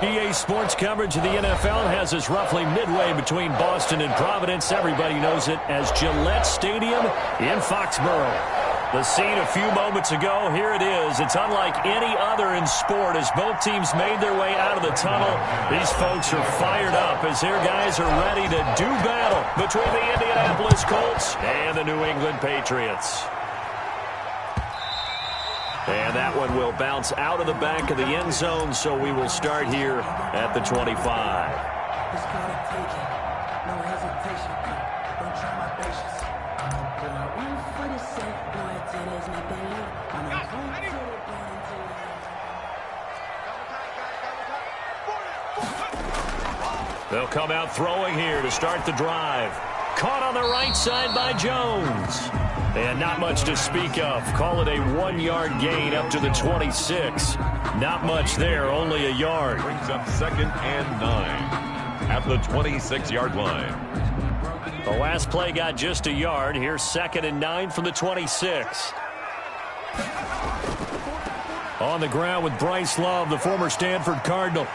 EA Sports coverage of the NFL has us roughly midway between Boston and Providence. Everybody knows it as Gillette Stadium in Foxborough. The scene a few moments ago, here it is. It's unlike any other in sport as both teams made their way out of the tunnel. These folks are fired up as their guys are ready to do battle between the Indianapolis Colts and the New England Patriots. And that one will bounce out of the back of the end zone, so we will start here at the 25. They'll come out throwing here to start the drive. Caught on the right side by Jones. And not much to speak of. Call it a 1-yard gain up to the 26. Not much there, only a yard. Brings up 2nd and 9 at the 26-yard line. The last play got just a yard. Here's 2nd and 9 from the 26. On the ground with Bryce Love, the former Stanford Cardinal.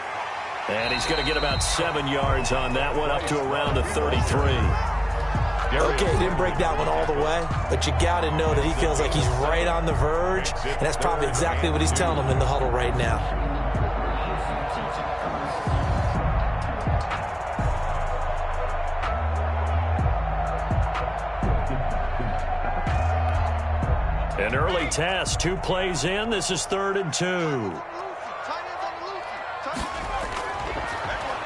And he's going to get about 7 yards on that one, up to around the 33. Okay, he didn't break that one all the way, but you got to know that he feels like he's right on the verge, and that's probably exactly what he's telling them in the huddle right now. An early test, 2 plays in. This is 3rd and 2.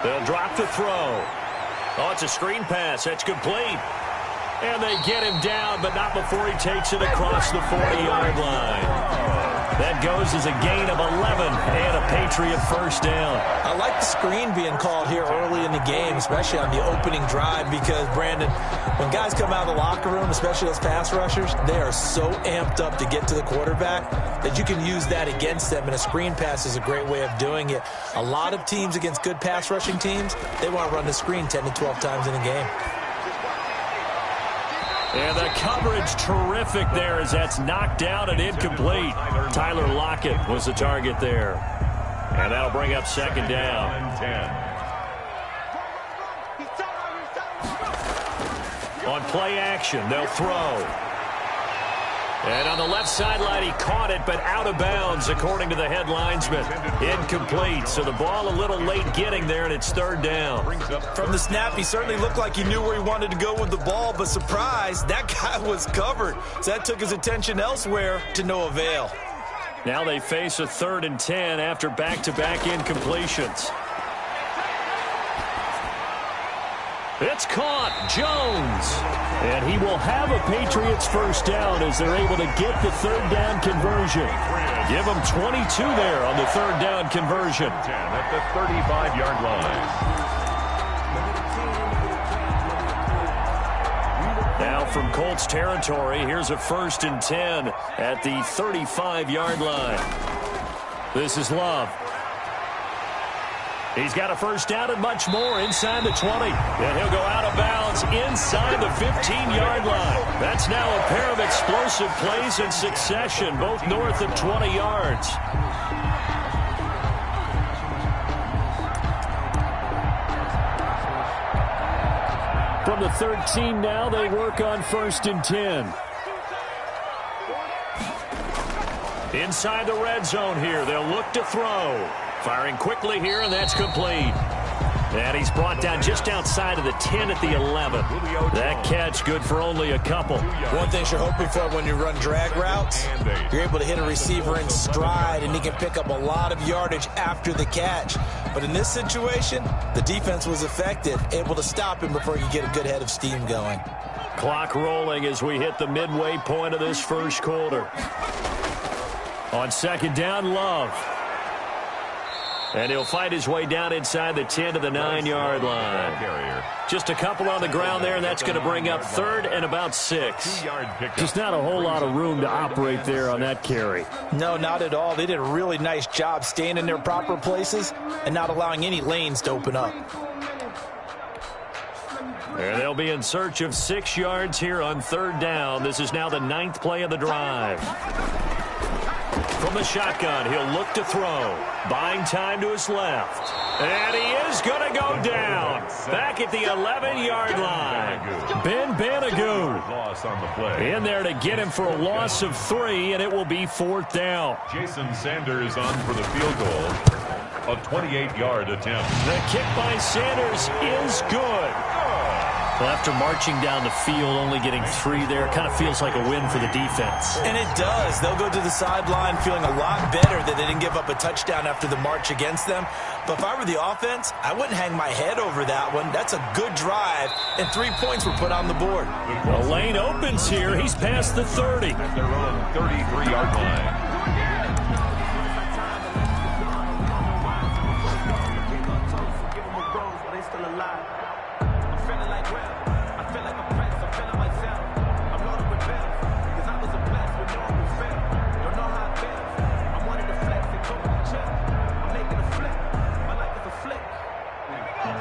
They'll drop the throw. Oh, it's a screen pass. That's complete. And they get him down, but not before he takes it across the 40-yard line. That goes as a gain of 11 and a Patriot first down. I like the screen being called here early in the game, especially on the opening drive, because, Brandon, when guys come out of the locker room, especially those pass rushers, they are so amped up to get to the quarterback that you can use that against them, and a screen pass is a great way of doing it. A lot of teams against good pass rushing teams, they want to run the screen 10 to 12 times in a game. And the coverage terrific there as that's knocked down and incomplete. Tyler Lockett was the target there. And that'll bring up 2nd down. On play action, they'll throw. And on the left sideline, he caught it, but out of bounds, according to the head linesman. Incomplete, so the ball a little late getting there, and it's 3rd down. From the snap, he certainly looked like he knew where he wanted to go with the ball, but surprise, that guy was covered. So that took his attention elsewhere to no avail. Now they face a 3rd and 10 after back-to-back incompletions. It's caught. Jones. And he will have a Patriots first down as they're able to get the 3rd down conversion. Give them 22 there on the 3rd down conversion. 10 at the 35-yard line. Now from Colts territory, here's a 1st and 10 at the 35-yard line. This is Love. He's got a first down and much more inside the 20. And he'll go out of bounds inside the 15-yard line. That's now a pair of explosive plays in succession, both north of 20 yards. From the 13 now, they work on 1st and 10. Inside the red zone here, they'll look to throw. Firing quickly here, and that's complete. And he's brought down just outside of the 10 at the 11. That catch good for only a couple. One thing you're hoping for when you run drag routes, you're able to hit a receiver in stride, and he can pick up a lot of yardage after the catch. But in this situation, the defense was effective, able to stop him before you get a good head of steam going. Clock rolling as we hit the midway point of this first quarter. On 2nd down, Love. And he'll fight his way down inside the 10 to the 9-yard line. Just a couple on the ground there, and that's going to bring up 3rd and about 6. Just not a whole lot of room to operate there on that carry. No, not at all. They did a really nice job staying in their proper places and not allowing any lanes to open up. And they'll be in search of 6 yards here on 3rd down. This is now the 9th play of the drive. from the shotgun. He'll look to throw. Buying time to his left. And he is going to go down. Back at the 11-yard line. Ben Banagoo Loss on the play. in there to get him for a loss of 3, and it will be 4th down. Jason Sanders on for the field goal. A 28-yard attempt. The kick by Sanders is good. Well, after marching down the field, only getting 3 there, kind of feels like a win for the defense. And it does. They'll go to the sideline feeling a lot better that they didn't give up a touchdown after the march against them. But if I were the offense, I wouldn't hang my head over that one. That's a good drive, and 3 points were put on the board. The lane opens here. He's past the 30. At their own 33-yard line.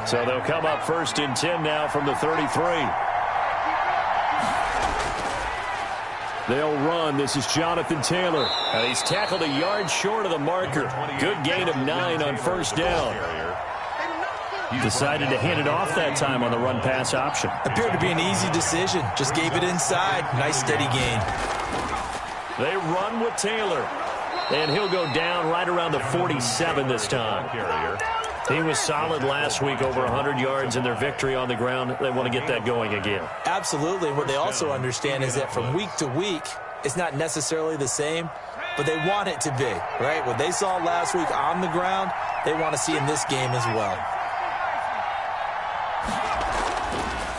So they'll come up 1st and 10 now from the 33. They'll run. This is Jonathan Taylor. And he's tackled a yard short of the marker. Good gain of 9 on 1st down. Decided to hand it off that time on the run-pass option. Appeared to be an easy decision. Just gave it inside. Nice steady gain. They run with Taylor. And he'll go down right around the 47 this time. He was solid last week, over 100 yards in their victory on the ground. They want to get that going again. Absolutely. What they also understand is that from week to week, it's not necessarily the same, but they want it to be, right? What they saw last week on the ground, they want to see in this game as well.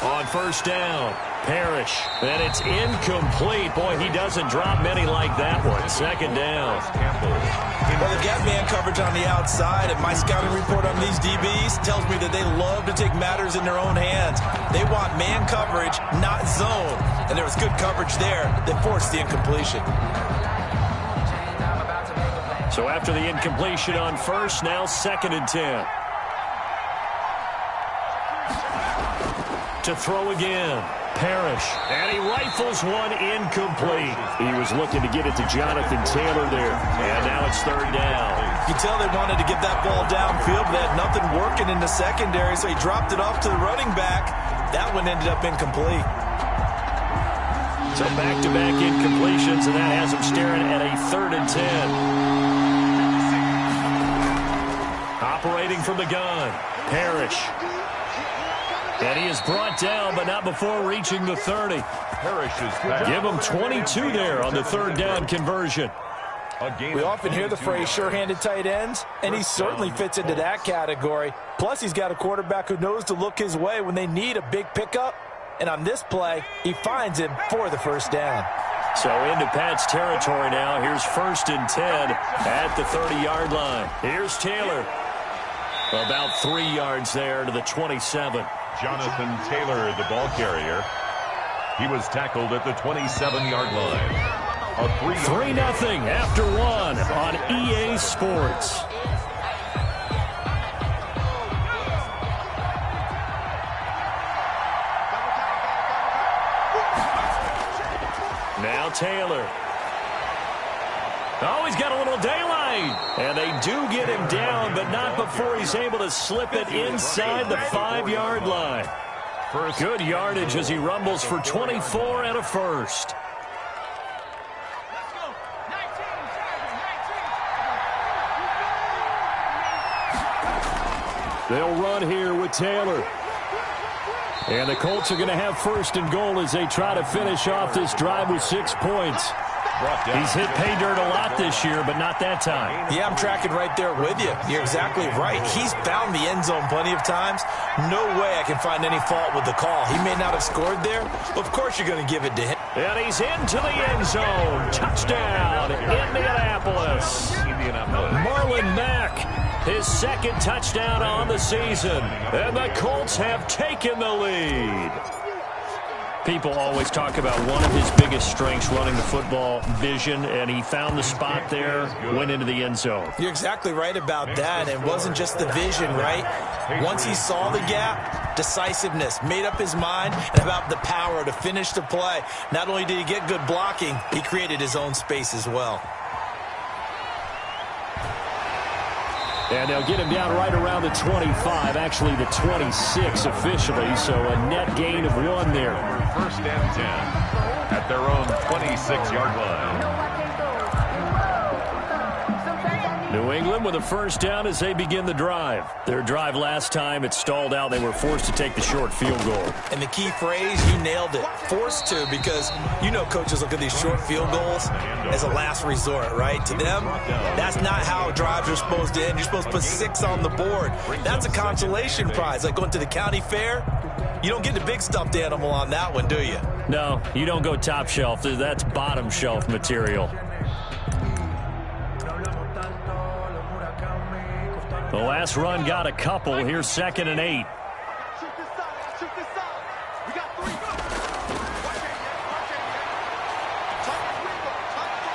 On 1st down, Parrish. And it's incomplete. Boy, he doesn't drop many like that one. 2nd down. Well, they've got man coverage on the outside, and my scouting report on these DBs tells me that they love to take matters in their own hands. They want man coverage, not zone. And there was good coverage there that forced the incompletion. So after the incompletion on 1st, now 2nd and 10. To throw again. Parrish. And he rifles one incomplete. He was looking to get it to Jonathan Taylor there. And now it's 3rd down. You can tell they wanted to get that ball downfield, but they had nothing working in the secondary, so he dropped it off to the running back. That one ended up incomplete. So back-to-back incompletions, and that has him staring at a 3rd and 10. Operating from the gun. Parrish. And he is brought down, but not before reaching the 30. Parrish is back. Give him 22 there on the 3rd down conversion. We often hear the phrase sure-handed tight ends, and he certainly fits into that category. Plus, he's got a quarterback who knows to look his way when they need a big pickup. And on this play, he finds him for the 1st down. So into Pat's territory now. Here's 1st and 10 at the 30-yard line. Here's Taylor. About 3 yards there to the 27. Jonathan Taylor, the ball carrier. He was tackled at the 27-yard line. A 3-0 after 1 on EA Sports. Now Taylor. Oh, he's got a little daylight. And they do get him down, but not before he's able to slip it inside the 5-yard line. Good yardage as he rumbles for 24 and a 1st. They'll run here with Taylor. And the Colts are going to have 1st and goal as they try to finish off this drive with 6 points. He's hit pay dirt a lot this year, but not that time. Yeah, I'm tracking right there with you. You're exactly right. He's found the end zone plenty of times. No way I can find any fault with the call. He may not have scored there, but of course you're going to give it to him. And he's into the end zone. Touchdown, Indianapolis. Marlon Mack, his 2nd touchdown on the season. And the Colts have taken the lead. People always talk about one of his biggest strengths, running the football, vision, and he found the spot there, went into the end zone. You're exactly right about that. It wasn't just the vision, right? Once he saw the gap, decisiveness, made up his mind, and about the power to finish the play. Not only did he get good blocking, he created his own space as well. And they'll get him down right around the 25, actually the 26 officially, so a net gain of 1 there. First and 10 at their own 26-yard line. New England with a first down as they begin the drive. Their drive last time, it stalled out. They were forced to take the short field goal. And the key phrase, you nailed it. Forced to, because you know coaches look at these short field goals as a last resort, right? To them, that's not how drives are supposed to end. You're supposed to put 6 on the board. That's a consolation prize. Like going to the county fair, you don't get the big stuffed animal on that one, do you? No, you don't go top shelf. That's bottom shelf material. The last run got a couple. Here's 2nd and 8.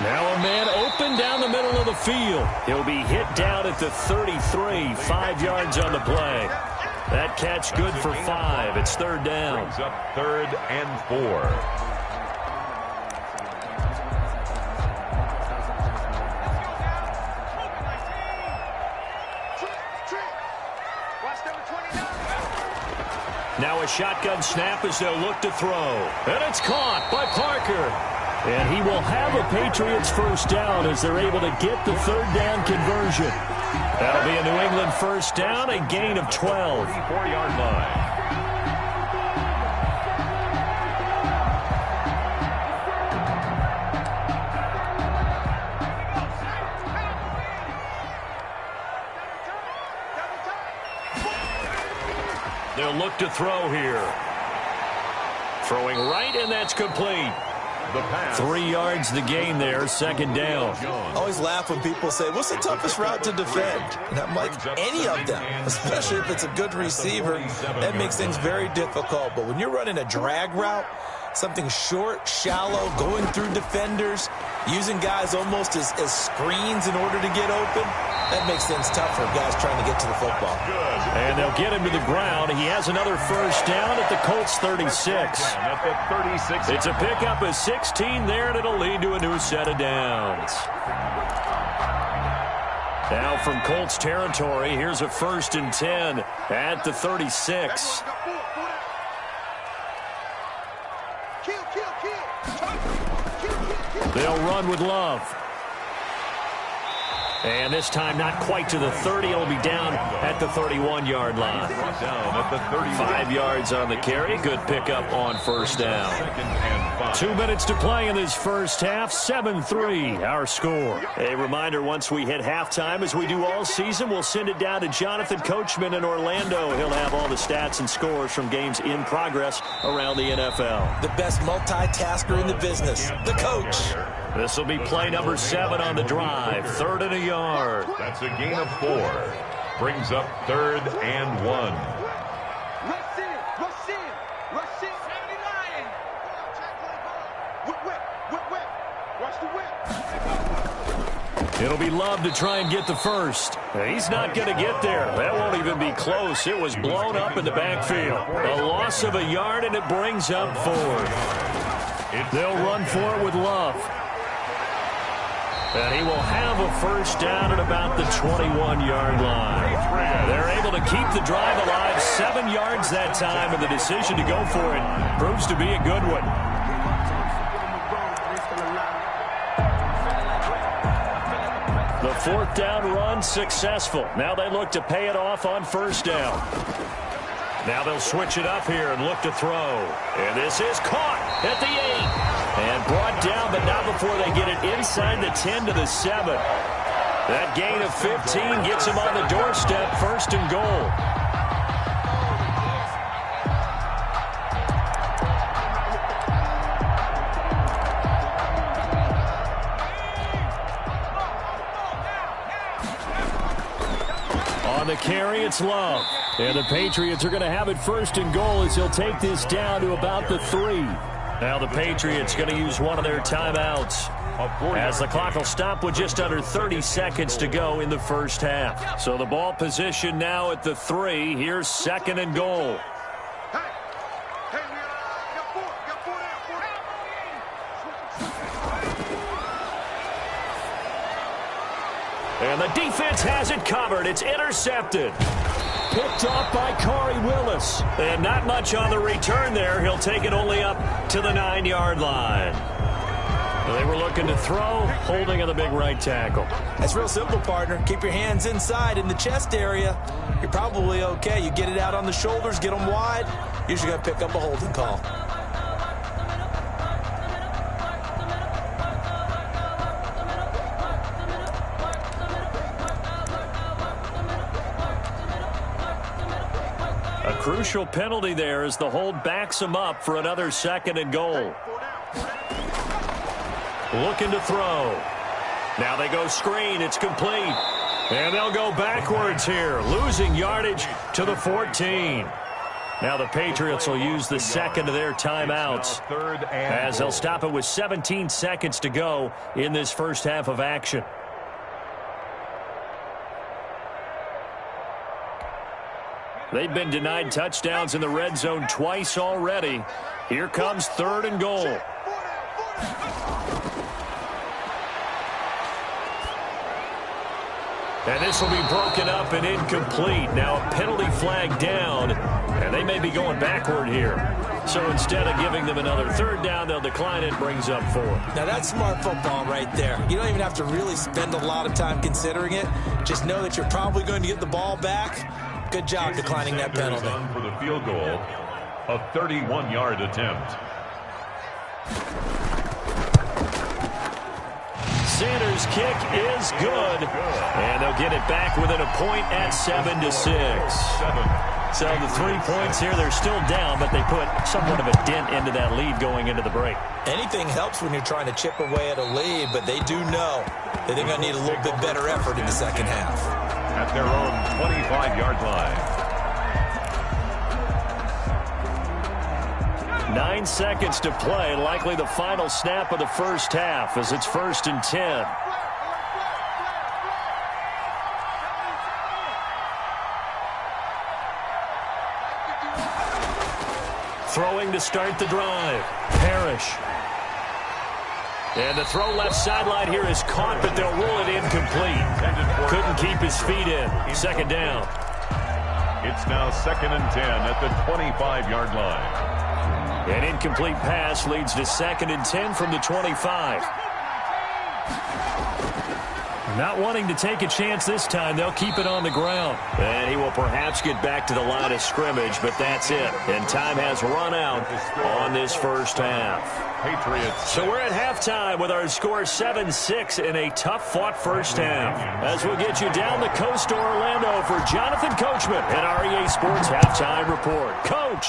Now a man open down the middle of the field. He'll be hit down at the 33, 5 yards on the play. That catch good for 5. It's 3rd down. Brings up 3rd and 4. Now a shotgun snap as they'll look to throw. And it's caught by Parker. And he will have a Patriots first down as they're able to get the 3rd down conversion. That'll be a New England first down, a gain of 12. 34-yard line. They'll look to throw here. Throwing right, and that's complete. The pass. 3 yards the gain there, 2nd down. I always laugh when people say, what's the toughest route to defend? And I'm like, any of them, especially if it's a good receiver. That makes things very difficult. But when you're running a drag route, something short, shallow, going through defenders, using guys almost as screens in order to get open, that makes things tough for guys trying to get to the football. And they'll get him to the ground. He has another first down at the Colts 36. At the 36. It's a pickup of 16 there, and it'll lead to a new set of downs. Now from Colts territory, here's a 1st and 10 at the 36. They'll run with Love. And this time not quite to the 30. It'll be down at the 31-yard line. Down at the 30. 5 yards on the carry. Good pickup on first down. 2nd and 5. 2 minutes to play in this first half. 7-3 our score. A reminder, once we hit halftime, as we do all season, we'll send it down to Jonathan Coachman in Orlando. He'll have all the stats and scores from games in progress around the NFL. The best multitasker in the business, the coach. This will be play number 7 on the drive. 3rd and a yard. That's a gain of 4. Brings up 3rd and 1. It'll be Love to try and get the first. He's not going to get there. That won't even be close. It was blown up in the backfield. A loss of a yard, and it brings up 4th. They'll run for it with Love. And he will have a first down at about the 21-yard line. They're able to keep the drive alive, 7 yards that time, and the decision to go for it proves to be a good one. The 4th down run successful. Now they look to pay it off on first down. Now they'll switch it up here and look to throw. And this is caught at the 8. And brought down, but not before they get it inside the 10 to the 7. That gain of 15 gets them on the doorstep, 1st and goal. On the carry, it's Love. And the Patriots are going to have it 1st and goal as he'll take this down to about the 3. Now the Patriots going to use one of their timeouts as the clock will stop with just under 30 seconds to go in the first half. So the ball position now at the 3. Here's 2nd and goal. And the defense has it covered. It's intercepted. Picked off by Corey Willis. And not much on the return there. He'll take it only up to the 9-yard line. They were looking to throw, holding on the big right tackle. That's real simple, partner. Keep your hands inside in the chest area. You're probably okay. You get it out on the shoulders, get them wide. Usually going to pick up a holding call. A crucial penalty there as the hold backs him up for another 2nd and goal. Looking to throw. Now they go screen. It's complete. And they'll go backwards here, losing yardage to the 14. Now the Patriots will use the second of their timeouts as they'll stop it with 17 seconds to go in this first half of action. They've been denied touchdowns in the red zone twice already. Here comes 3rd and goal. And this will be broken up and incomplete. Now a penalty flag down, and they may be going backward here. So instead of giving them another 3rd down, they'll decline it, brings up 4. Now that's smart football right there. You don't even have to really spend a lot of time considering it. Just know that you're probably going to get the ball back. Good job declining that penalty. For the field goal, a 31-yard attempt. Sanders' kick is good, and they'll get it back within a point at 7-6. So the 3 points here, they're still down, but they put somewhat of a dent into that lead going into the break. Anything helps when you're trying to chip away at a lead, but they do know that they're going to need a little bit better effort in the second half. At their own 25-yard line. 9 seconds to play, likely the final snap of the first half as it's 1st and 10. Throwing to start the drive. Parrish. And the throw left sideline here is caught, but they'll rule it incomplete. Couldn't keep his feet in. 2nd down. It's now 2nd and 10 at the 25-yard line. An incomplete pass leads to 2nd and 10 from the 25. Not wanting to take a chance this time, they'll keep it on the ground. And he will perhaps get back to the line of scrimmage, but that's it. And time has run out on this first half. Patriots. So we're at halftime with our score 7-6 in a tough-fought first half. As we'll get you down the coast to Orlando for Jonathan Coachman at our EA Sports Halftime Report. Coach!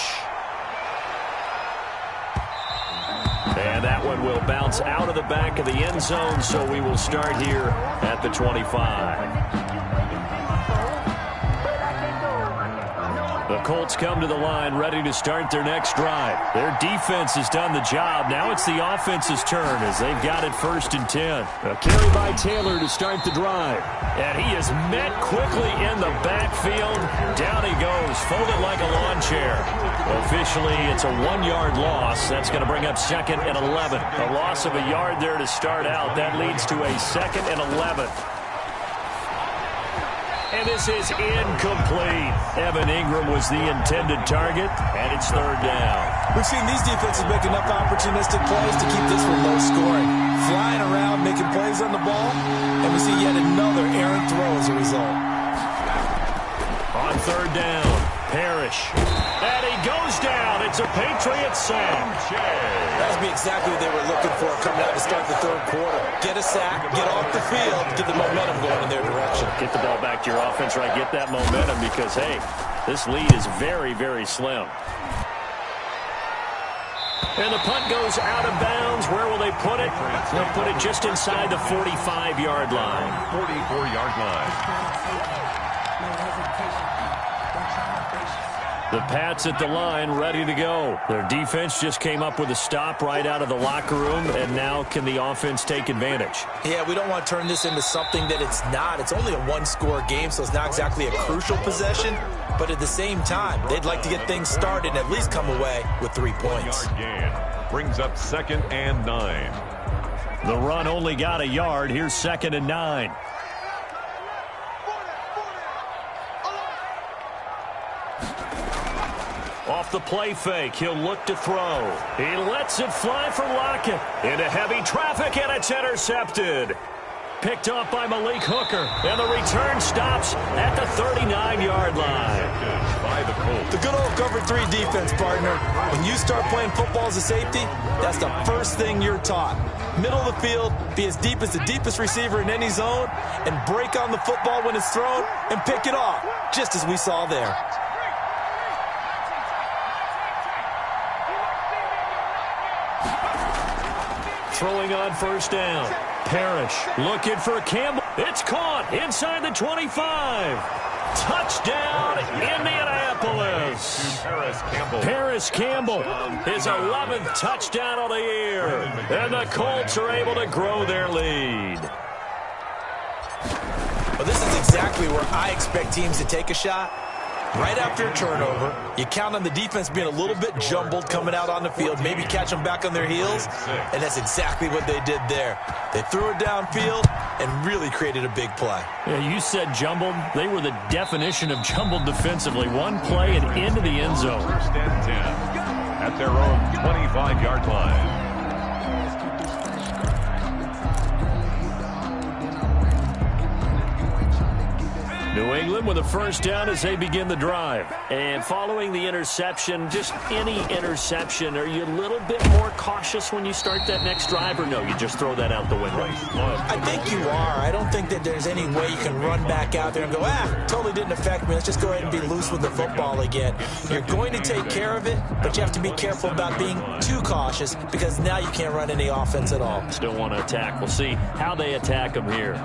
And that one will bounce out of the back of the end zone, so we will start here at the 25. The Colts come to the line ready to start their next drive. Their defense has done the job. Now it's the offense's turn as they've got it 1st and 10. A carry by Taylor to start the drive. And he is met quickly in the backfield. Down he goes, folded like a lawn chair. Officially, it's a 1-yard loss. That's going to bring up 2nd and 11. A loss of a yard there to start out. That leads to a 2nd and 11. And this is incomplete. Evan Ingram was the intended target, and it's 3rd down. We've seen these defenses make enough opportunistic plays to keep this one low scoring. Flying around, making plays on the ball, and we see yet another errant throw as a result. On 3rd down, Parrish. And he goes down. It's a Patriot sack. That would be exactly what they were looking for coming out to start the 3rd quarter. Get a sack, get off the field, get the momentum going in their direction. Get the ball back to your offense, right? Get that momentum because, hey, this lead is very, very slim. And the punt goes out of bounds. Where will they put it? They'll put it just inside the 45-yard line. 44-yard line. The Pats at the line, ready to go. Their defense just came up with a stop right out of the locker room, and now can the offense take advantage? Yeah, we don't want to turn this into something that it's not. It's only a 1-score game, so it's not exactly a crucial possession. But at the same time, they'd like to get things started and at least come away with 3 points. 1-yard gain brings up 2nd and 9. The run only got a yard. Here's 2nd and 9. off the play fake. He'll look to throw. He lets it fly for Lockett. Into heavy traffic, and it's intercepted. Picked off by Malik Hooker, and the return stops at the 39-yard line. By the Colts. The good old cover 3 defense, partner. When you start playing football as a safety, that's the first thing you're taught. Middle of the field, be as deep as the deepest receiver in any zone, and break on the football when it's thrown, and pick it off, just as we saw there. Throwing on first down. Parrish looking for Campbell. It's caught inside the 25. Touchdown, Indianapolis. Paris Campbell, his 11th touchdown of the year. And the Colts are able to grow their lead. Well, this is exactly where I expect teams to take a shot. Right after a turnover, you count on the defense being a little bit jumbled coming out on the field, maybe catch them back on their heels, and that's exactly what they did there. They threw it downfield and really created a big play. Yeah, you said jumbled. They were the definition of jumbled defensively. One play and into the end zone. First and 10 at their own 25-yard line. New England with a first down as they begin the drive. And following the interception, just any interception, are you a little bit more cautious when you start that next drive, or no, you just throw that out the window? I think you are. I don't think that there's any way you can run back out there and go, totally didn't affect me. Let's just go ahead and be loose with the football again. You're going to take care of it, but you have to be careful about being too cautious because now you can't run any offense at all. Still want to attack. We'll see how they attack them here.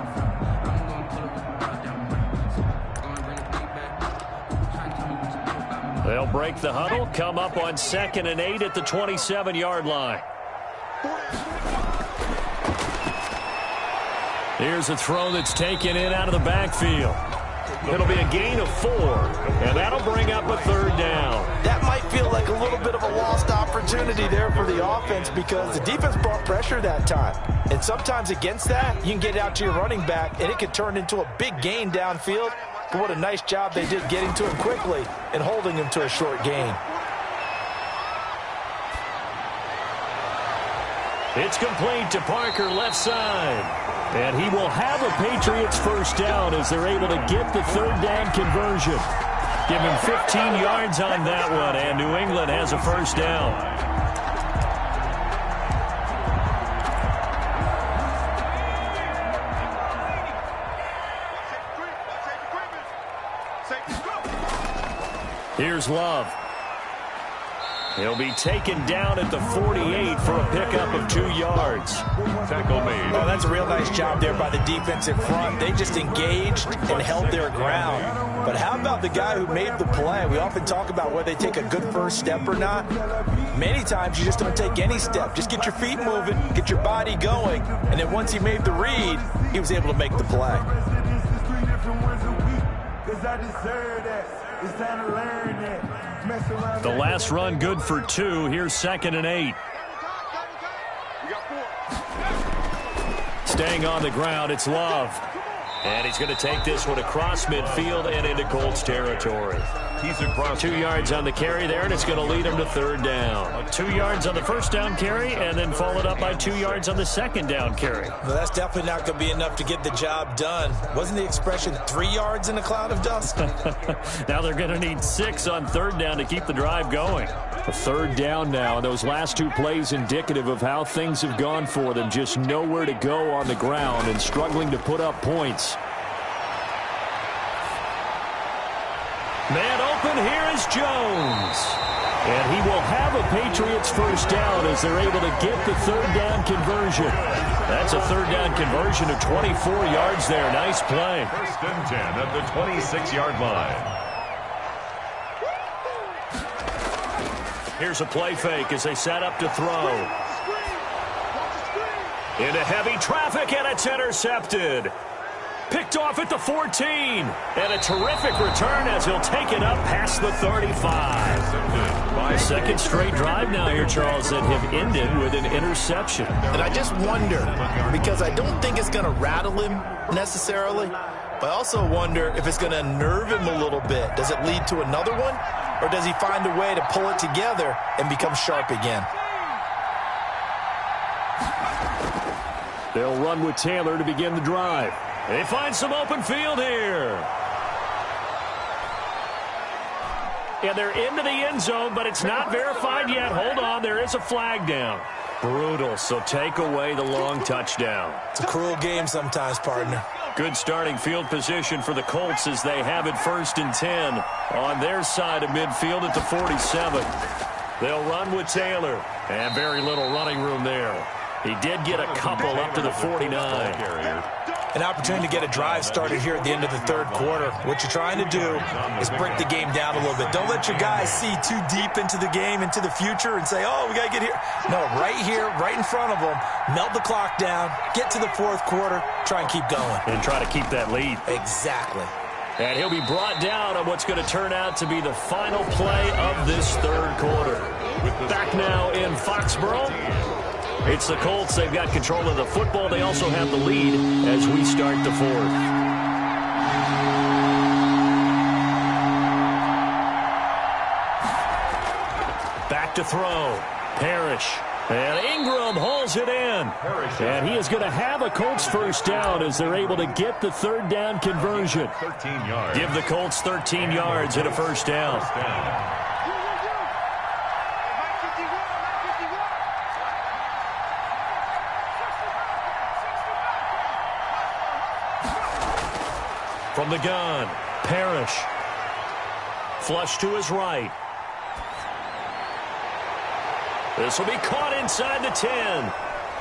They'll break the huddle, come up on 2nd and 8 at the 27-yard line. Here's a throw that's taken in out of the backfield. It'll be a gain of 4, and that'll bring up a 3rd down. That might feel like a little bit of a lost opportunity there for the offense because the defense brought pressure that time. And sometimes against that, you can get out to your running back, and it could turn into a big gain downfield. But what a nice job they did getting to him quickly and holding him to a short gain. It's complete to Parker left side. And he will have a Patriots first down as they're able to get the 3rd down conversion. Give him 15 yards on that one, and New England has a first down. Here's Love. He'll be taken down at the 48 for a pickup of 2 yards. Tackle made. Oh, that's a real nice job there by the defensive front. They just engaged and held their ground. But how about the guy who made the play? We often talk about whether they take a good first step or not. Many times you just don't take any step. Just get your feet moving, get your body going, and then once he made the read, he was able to make the play. The last run good for 2. Here's 2nd and 8. Staying on the ground, it's Love. And he's going to take this one across midfield and into Colts territory. He's across 2 yards on the carry there, and it's going to lead him to 3rd down. 2 yards on the first down carry, and then followed up by 2 yards on the 2nd down carry. Well, that's definitely not going to be enough to get the job done. Wasn't the expression 3 yards in a cloud of dust? Now they're going to need 6 on 3rd down to keep the drive going. A 3rd down now, and those last 2 plays indicative of how things have gone for them. Just nowhere to go on the ground and struggling to put up points. Man open, here is Jones. And he will have a Patriots first down as they're able to get the 3rd down conversion. That's a 3rd down conversion of 24 yards there. Nice play. 1st and 10 at the 26-yard line. Here's a play fake as they set up to throw. Into heavy traffic, and it's intercepted. Picked off at the 14. And a terrific return as he'll take it up past the 35. Second straight drive now here, Charles, that have ended with an interception. And I just wonder, because I don't think it's going to rattle him necessarily, but I also wonder if it's going to unnerve him a little bit. Does it lead to another one? or does he find a way to pull it together and become sharp again? They'll run with Taylor to begin the drive. They find some open field here. And they're into the end zone, but it's not verified yet. Hold on, there is a flag down. Brutal, so take away the long touchdown. It's a cruel game sometimes, partner. Good starting field position for the Colts as they have it 1st and 10 on their side of midfield at the 47. They'll run with Taylor, and very little running room there. He did get a couple up to the 49. An opportunity to get a drive started here at the end of the 3rd quarter. What you're trying to do is break the game down a little bit. Don't let your guys see too deep into the game, into the future, and say, oh, we got to get here. No, right here, right in front of them, melt the clock down, get to the 4th quarter, try and keep going. And try to keep that lead. Exactly. And he'll be brought down on what's going to turn out to be the final play of this 3rd quarter. Back now in Foxborough. It's the Colts. They've got control of the football. They also have the lead as we start the 4th. Back to throw. Parrish. And Ingram hauls it in. And he is going to have a Colts 1st down as they're able to get the 3rd down conversion. 13 yards. Give the Colts 13 yards and a 1st down. From the gun, Parrish. Flush to his right. This will be caught inside the 10.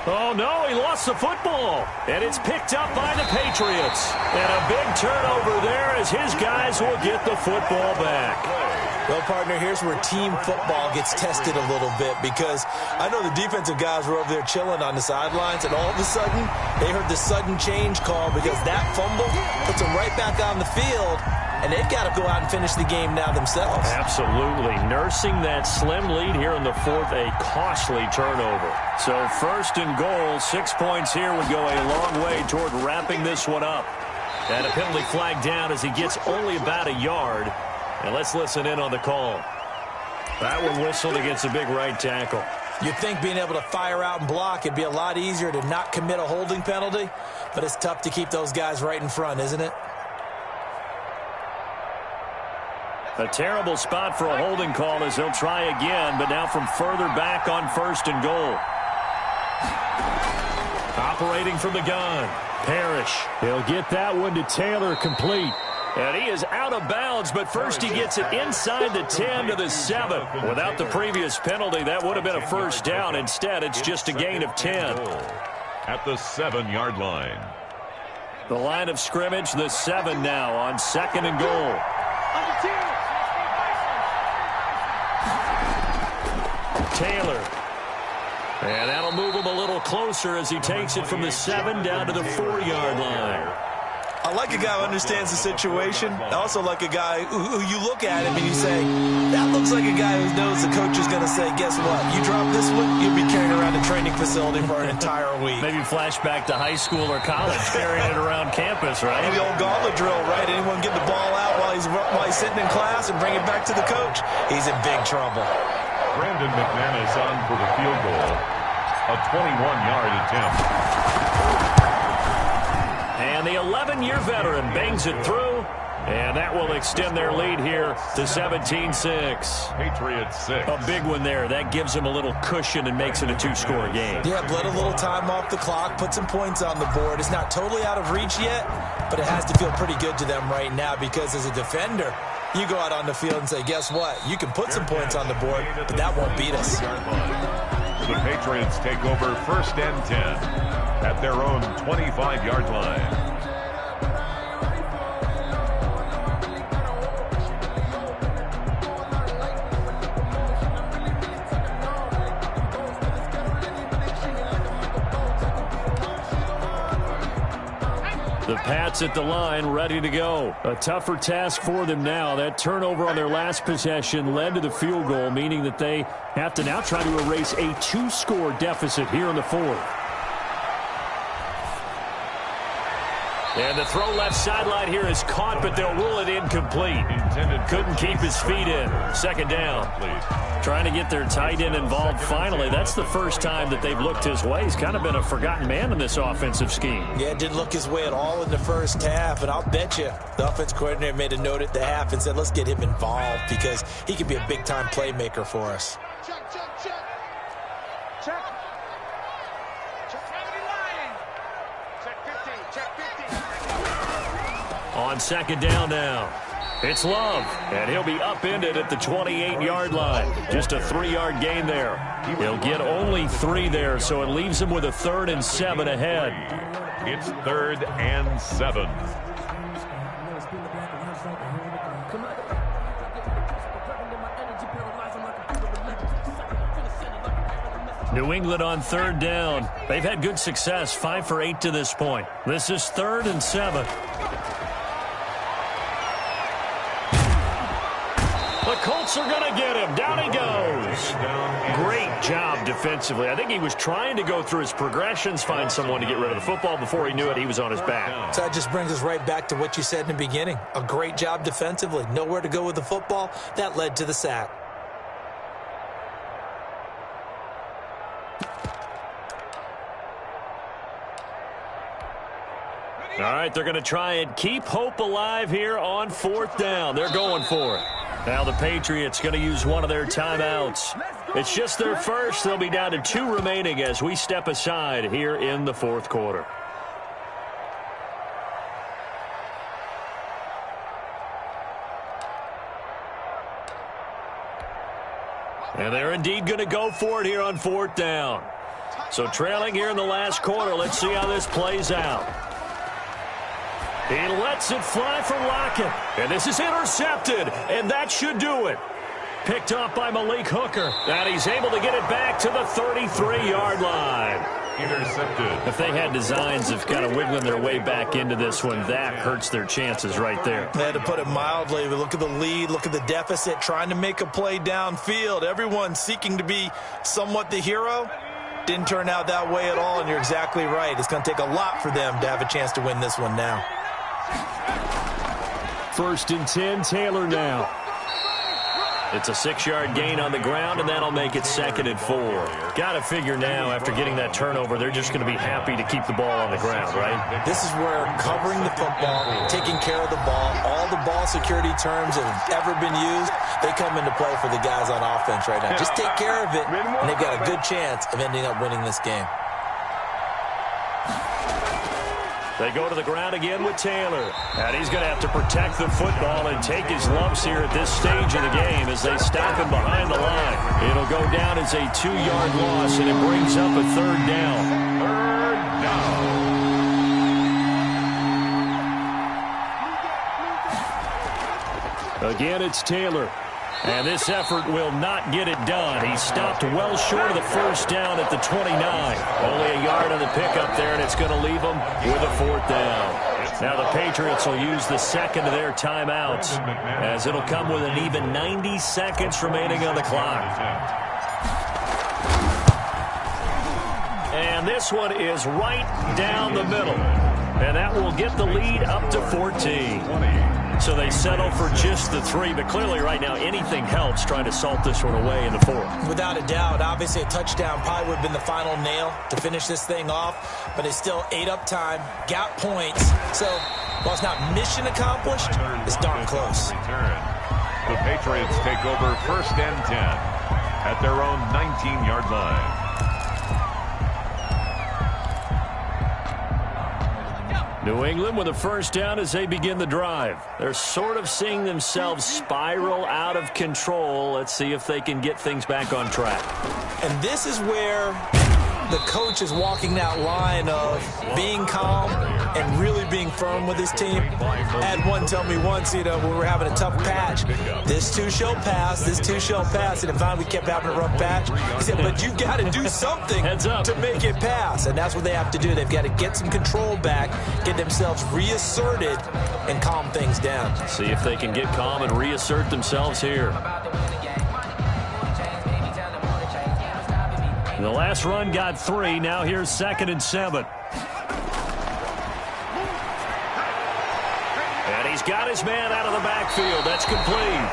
Oh, no, he lost the football. And it's picked up by the Patriots. And a big turnover there as his guys will get the football back. Well, partner, here's where team football gets tested a little bit, because I know the defensive guys were over there chilling on the sidelines, and all of a sudden, they heard the sudden change call because that fumble puts them right back on the field, and they've got to go out and finish the game now themselves. Absolutely. Nursing that slim lead here in the 4th, a costly turnover. So 1st and goal, 6 points here would go a long way toward wrapping this one up. And a penalty flag down as he gets only about a yard. And let's listen in on the call. That one whistled against a big right tackle. You'd think being able to fire out and block, it'd be a lot easier to not commit a holding penalty, but it's tough to keep those guys right in front, isn't it? A terrible spot for a holding call as they'll try again, but now from further back on 1st and goal. Operating from the gun, Parrish. He'll get that one to Taylor complete. And he is out of bounds, but first he gets it inside the 10 to the 7. Without the previous penalty, that would have been a 1st down. Instead, it's just a gain of 10. At the 7-yard line. The line of scrimmage, the 7 now on 2nd and goal. Taylor. And that'll move him a little closer as he takes it from the 7 down to the 4-yard line. I like a guy who understands the situation. I also like a guy who you look at him and you say, that looks like a guy who knows the coach is going to say, guess what? You drop this one, you'll be carrying around a training facility for an entire week. Maybe flashback to high school or college, carrying it around campus, right? The old gauntlet drill, right? Anyone get the ball out while he's sitting in class and bring it back to the coach? He's in big trouble. Brandon McManus on for the field goal. A 21-yard attempt. And the 11-year veteran bangs it through, and that will extend their lead here to 17-6. Patriots 6. A big one there. That gives them a little cushion and makes it a 2-score game. Yeah, let a little time off the clock, put some points on the board. It's not totally out of reach yet, but it has to feel pretty good to them right now because as a defender, you go out on the field and say, guess what? You can put some points on the board, but that won't beat us. The Patriots take over 1st and 10 at their own 25-yard line. The Pats at the line, ready to go. A tougher task for them now. That turnover on their last possession led to the field goal, meaning that they have to now try to erase a 2-score deficit here in the 4th. And the throw left sideline here is caught, but they'll rule it incomplete. Couldn't keep his feet in. Second down. Trying to get their tight end involved finally. That's the first time that they've looked his way. He's kind of been a forgotten man in this offensive scheme. Yeah, didn't look his way at all in the first half, and I'll bet you the offense coordinator made a note at the half and said, let's get him involved because he could be a big-time playmaker for us. Check, check, check. Check. Check 50, check 50. On second down now. It's Love, and he'll be upended at the 28-yard line. Just a 3-yard gain there. He'll get only 3 there, so it leaves him with a 3rd and 7 ahead. It's 3rd and 7. New England on 3rd down. They've had good success, 5 for 8 to this point. This is 3rd and 7. The Colts are going to get him. Down he goes. Great job defensively. I think he was trying to go through his progressions, find someone to get rid of the football. Before he knew it, he was on his back. So that just brings us right back to what you said in the beginning. A great job defensively. Nowhere to go with the football. That led to the sack. All right, they're going to try and keep hope alive here on 4th down. They're going for it. Now the Patriots going to use one of their timeouts. It's just their first. They'll be down to 2 remaining as we step aside here in the 4th quarter. And they're indeed going to go for it here on 4th down. So trailing here in the last quarter. Let's see how this plays out. He lets it fly for Lockett. And this is intercepted. And that should do it. Picked off by Malik Hooker. And he's able to get it back to the 33-yard line. Intercepted. If they had designs of kind of wiggling their way back into this one, that hurts their chances right there. They had to put it mildly. Look at the lead. Look at the deficit. Trying to make a play downfield. Everyone seeking to be somewhat the hero. Didn't turn out that way at all, and you're exactly right. It's going to take a lot for them to have a chance to win this one now. 1st and 10, Taylor now. It's a 6-yard gain on the ground, and that'll make it 2nd and 4. Got to figure now, after getting that turnover, they're just going to be happy to keep the ball on the ground, right? This is where covering the football, taking care of the ball, all the ball security terms that have ever been used, they come into play for the guys on offense right now. Just take care of it, and they've got a good chance of ending up winning this game. They go to the ground again with Taylor. And he's going to have to protect the football and take his lumps here at this stage of the game as they stop him behind the line. It'll go down as a 2-yard loss, and it brings up a 3rd down. 3rd down. Again, it's Taylor. And this effort will not get it done. He stopped well short of the 1st down at the 29. Only a yard on the pickup there, and it's going to leave them with a 4th down. Now the Patriots will use the 2nd of their timeouts, as it'll come with an even 90 seconds remaining on the clock. And this one is right down the middle. And that will get the lead up to 14. So they settle for just the 3, but clearly right now anything helps trying to salt this one away in the 4th. Without a doubt, obviously a touchdown probably would have been the final nail to finish this thing off, but it's still ate up time, got points. So while it's not mission accomplished, it's darn close. The Patriots take over 1st and 10 at their own 19-yard line. New England with a 1st down as they begin the drive. They're sort of seeing themselves spiral out of control. Let's see if they can get things back on track. And this is where the coach is walking that line of being calm and really being firm with his team. I had one tell me once, when we were having a tough patch, this too shall pass, this too shall pass. And finally we kept having a rough patch. He said, but you've got to do something to make it pass. And that's what they have to do. They've got to get some control back, get themselves reasserted, and calm things down. See if they can get calm and reassert themselves here. The last run got 3. Now here's 2nd and 7. he's got his man out of the backfield. That's complete.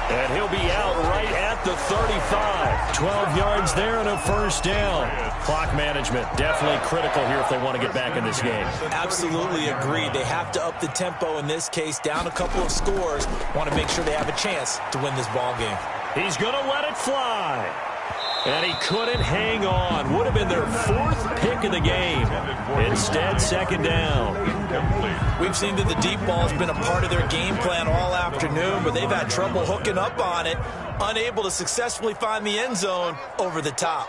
And he'll be out right at the 35. 12 yards there and a first down. Clock management definitely critical here if they want to get back in this game. Absolutely agreed. They have to up the tempo in this case, down a couple of scores. Want to make sure they have a chance to win this ball game. He's going to let it fly. And he couldn't hang on. Would have been their 4th pick of the game. Instead, second down. We've seen that the deep ball has been a part of their game plan all afternoon, but they've had trouble hooking up on it, unable to successfully find the end zone over the top.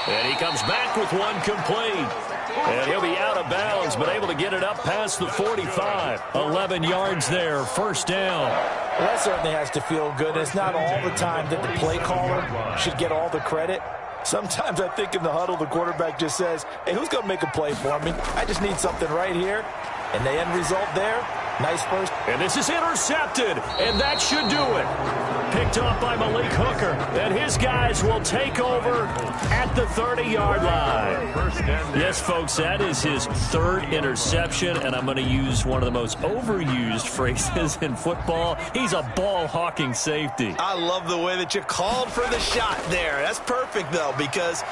And he comes back with one complete. And he'll be out of bounds, but able to get it up past the 45. 11 yards there, first down. Well, that certainly has to feel good. It's not all the time that the play caller should get all the credit. Sometimes I think in the huddle, the quarterback just says, hey, who's going to make a play for me? I just need something right here. And the end result there, nice first. And this is intercepted, and that should do it. Picked off by Malik Hooker, and his guys will take over at the 30-yard line. Yes, folks, that is his 3rd interception, and I'm going to use one of the most overused phrases in football. He's a ball-hawking safety. I love the way that you called for the shot there. That's perfect, though, because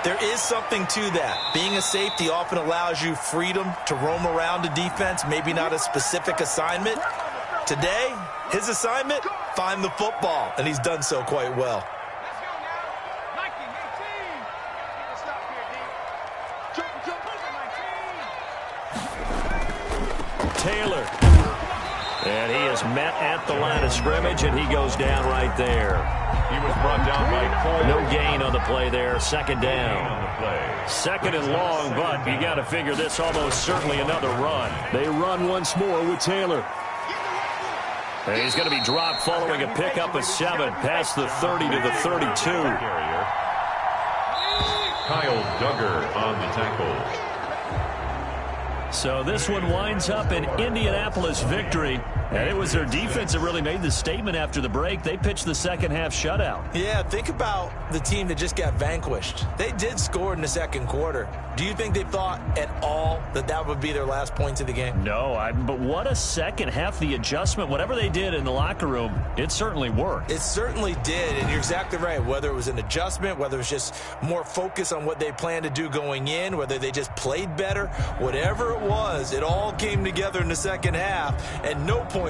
there is something to that. Being a safety often allows you freedom to roam around a defense, maybe not a specific assignment. Today, his assignment, find the football, and he's done so quite well. Let's go now. 19, 18. Stop here, D. Jump, Taylor. And he is met at the line of scrimmage, and he goes down right there. He was brought down by 4. No gain on the play there. Second down. Second and long, but you got to figure this almost certainly another run. They run once more with Taylor. And he's going to be dropped following a pickup of 7 past the 30 to the 32. Kyle Duggar on the tackle. So this one winds up an Indianapolis victory. And it was their defense that really made the statement after the break. They pitched the second half shutout. Yeah, think about the team that just got vanquished. They did score in the second quarter. Do you think they thought at all that that would be their last points of the game? No, but what a second half. The adjustment, whatever they did in the locker room, it certainly worked. It certainly did, and you're exactly right. Whether it was an adjustment, whether it was just more focus on what they planned to do going in, whether they just played better, whatever it was, it all came together in the second half, and no point